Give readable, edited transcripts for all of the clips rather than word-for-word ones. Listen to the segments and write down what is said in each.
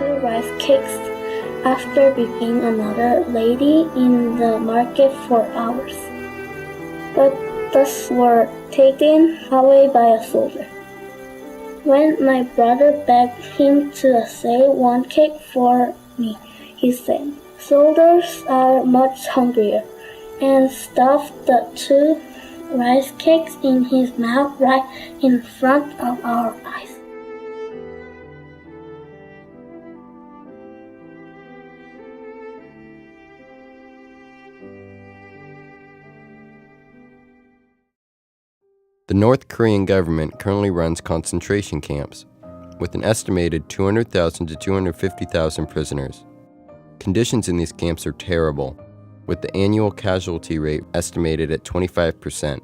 2 rice cakes after beating another lady in the market for hours. But those were taken away by a soldier. When my brother begged him to save 1 cake for me, he said, "Soldiers are much hungrier," and stuffed the 2 rice cakes in his mouth right in front of our eyes. The North Korean government currently runs concentration camps, with an estimated 200,000 to 250,000 prisoners. Conditions in these camps are terrible, with the annual casualty rate estimated at 25%.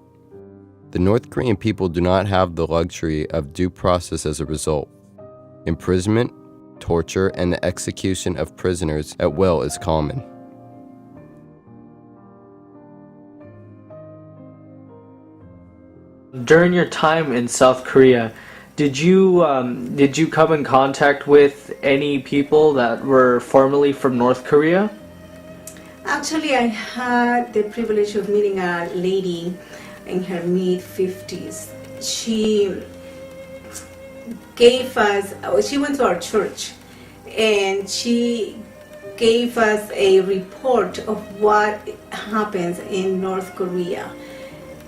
The North Korean people do not have the luxury of due process as a result. Imprisonment, torture, and the execution of prisoners at will is common. During your time in South Korea, did you come in contact with any people that were formerly from North Korea? Actually, I had the privilege of meeting a lady in her mid-50s. She went to our church, and she gave us a report of what happens in North Korea.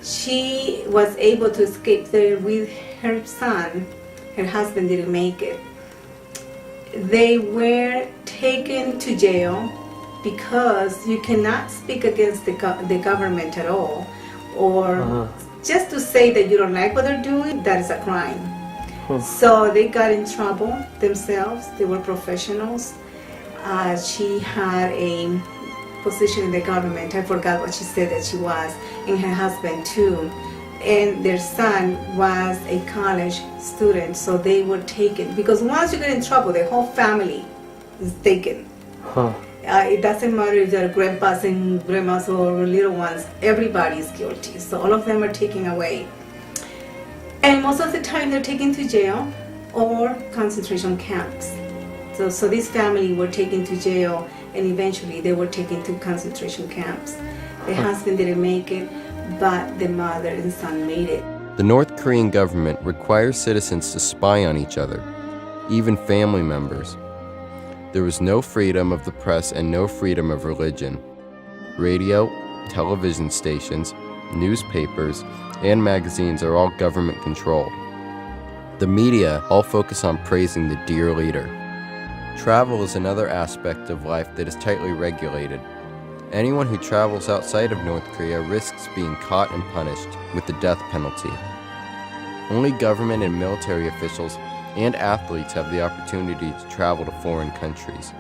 She was able to escape there with her son. Her husband didn't make it. They were taken to jail because you cannot speak against the government at all, or just to say that you don't like what they're doing, that is a crime. So they got in trouble themselves. They were professionals. She had a position in the government. I forgot what she said that she was, and her husband too. And their son was a college student, so they were taken. Because once you get in trouble, the whole family is taken. It doesn't matter if they're grandpas and grandmas or little ones, everybody is guilty. So all of them are taken away. And most of the time they're taken to jail or concentration camps. So this family were taken to jail, and eventually they were taken to concentration camps. The husband didn't make it, but the mother and son made it. The North Korean government requires citizens to spy on each other, even family members. There was no freedom of the press and no freedom of religion. Radio, television stations, newspapers, and magazines are all government controlled. The media all focus on praising the dear leader. Travel is another aspect of life that is tightly regulated. Anyone who travels outside of North Korea risks being caught and punished with the death penalty. Only government and military officials and athletes have the opportunity to travel to foreign countries.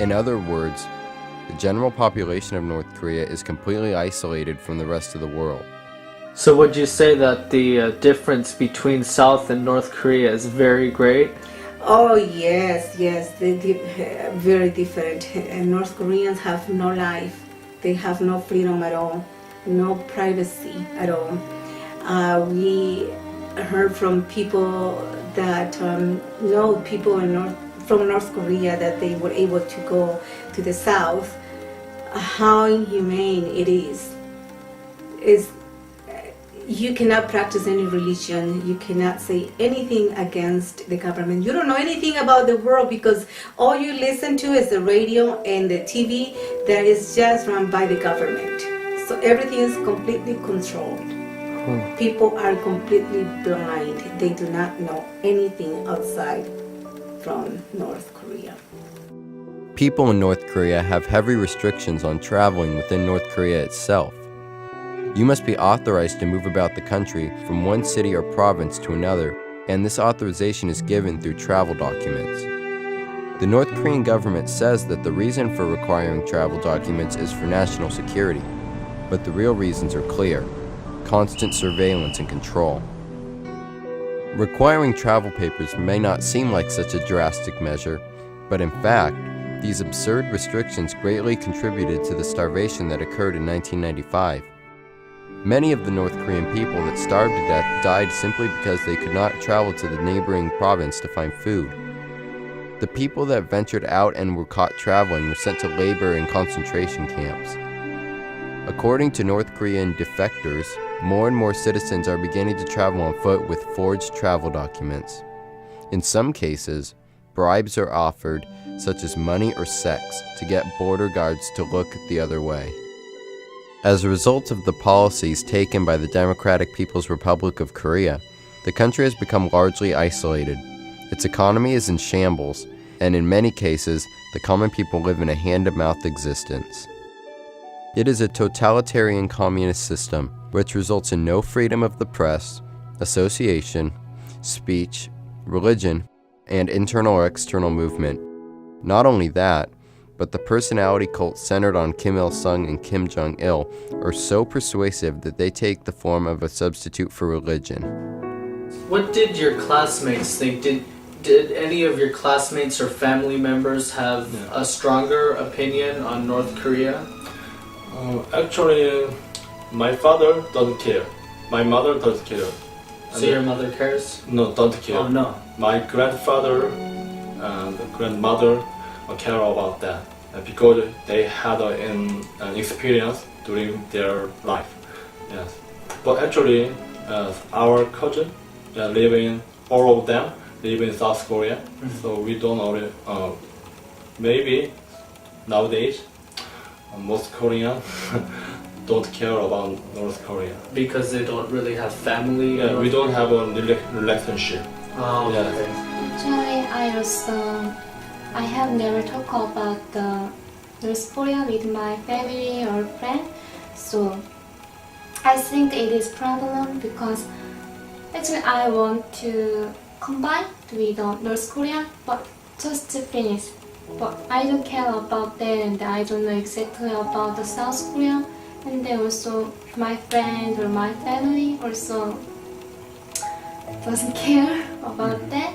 In other words, the general population of North Korea is completely isolated from the rest of the world. So would you say that the difference between South and North Korea is very great? Oh yes, they're very different. And North Koreans have no life. They have no freedom at all, no privacy at all. We heard from people that know people from North Korea that they were able to go to the South. How inhumane it is. You cannot practice any religion. You cannot say anything against the government. You don't know anything about the world because all you listen to is the radio and the TV that is just run by the government. So everything is completely controlled. People are completely blind. They do not know anything outside from North Korea. People in North Korea have heavy restrictions on traveling within North Korea itself. You must be authorized to move about the country from one city or province to another, and this authorization is given through travel documents. The North Korean government says that the reason for requiring travel documents is for national security, but the real reasons are clear: constant surveillance and control. Requiring travel papers may not seem like such a drastic measure, but in fact, these absurd restrictions greatly contributed to the starvation that occurred in 1995. Many of the North Korean people that starved to death died simply because they could not travel to the neighboring province to find food. The people that ventured out and were caught traveling were sent to labor in concentration camps. According to North Korean defectors, more and more citizens are beginning to travel on foot with forged travel documents. In some cases, bribes are offered, such as money or sex, to get border guards to look the other way. As a result of the policies taken by the Democratic People's Republic of Korea, the country has become largely isolated. Its economy is in shambles, and in many cases, the common people live in a hand-to-mouth existence. It is a totalitarian communist system, which results in no freedom of the press, association, speech, religion, and internal or external movement. Not only that, but the personality cults centered on Kim Il-sung and Kim Jong-il are so persuasive that they take the form of a substitute for religion. What did your classmates think? Did any of your classmates or family members have a stronger opinion on North Korea? Actually, my father doesn't care. My mother doesn't care. So your mother cares? No, don't care. Oh no. My grandfather and grandmother care about that because they had an experience during their life. Yes, but actually, our cousin all of them live in South Korea, so we don't know. Maybe nowadays most Koreans don't care about North Korea Because they don't really have family? Yeah, we don't have a relationship. Oh, Yeah. okay. Actually, I have never talked about the North Korea with my family or friend, so I think it is problem because actually I want to combine with North Korea, but just to finish. But I don't care about that, and I don't know exactly about the South Korea, and then also my friend or my family also doesn't care about that.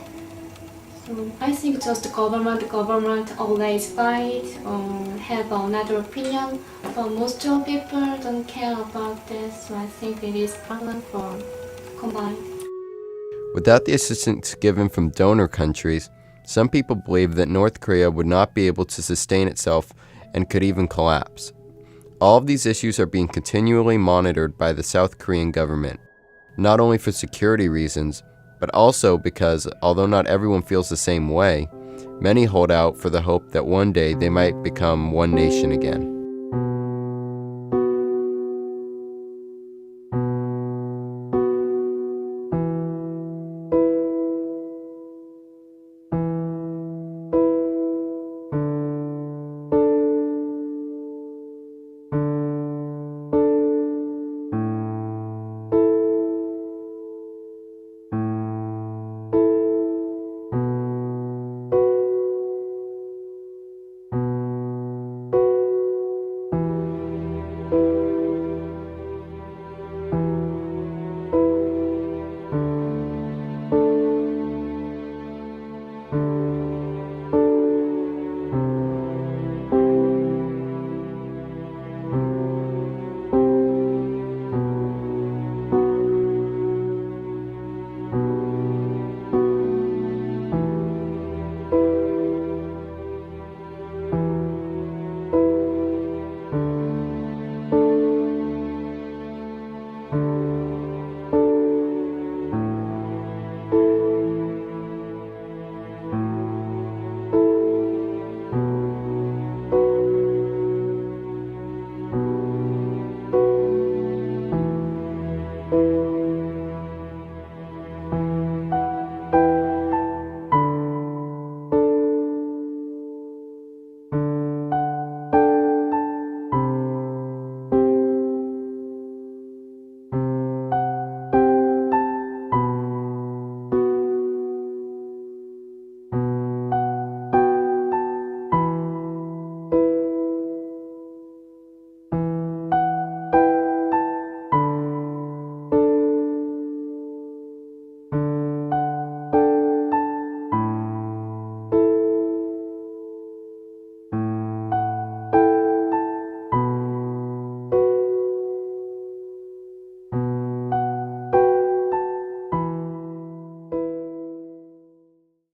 So I think just government always fight or have another opinion, but most of people don't care about that. So I think it is problem for combine. Without the assistance given from donor countries, some people believe that North Korea would not be able to sustain itself and could even collapse. All of these issues are being continually monitored by the South Korean government, not only for security reasons, but also because, although not everyone feels the same way, many hold out for the hope that one day they might become one nation again.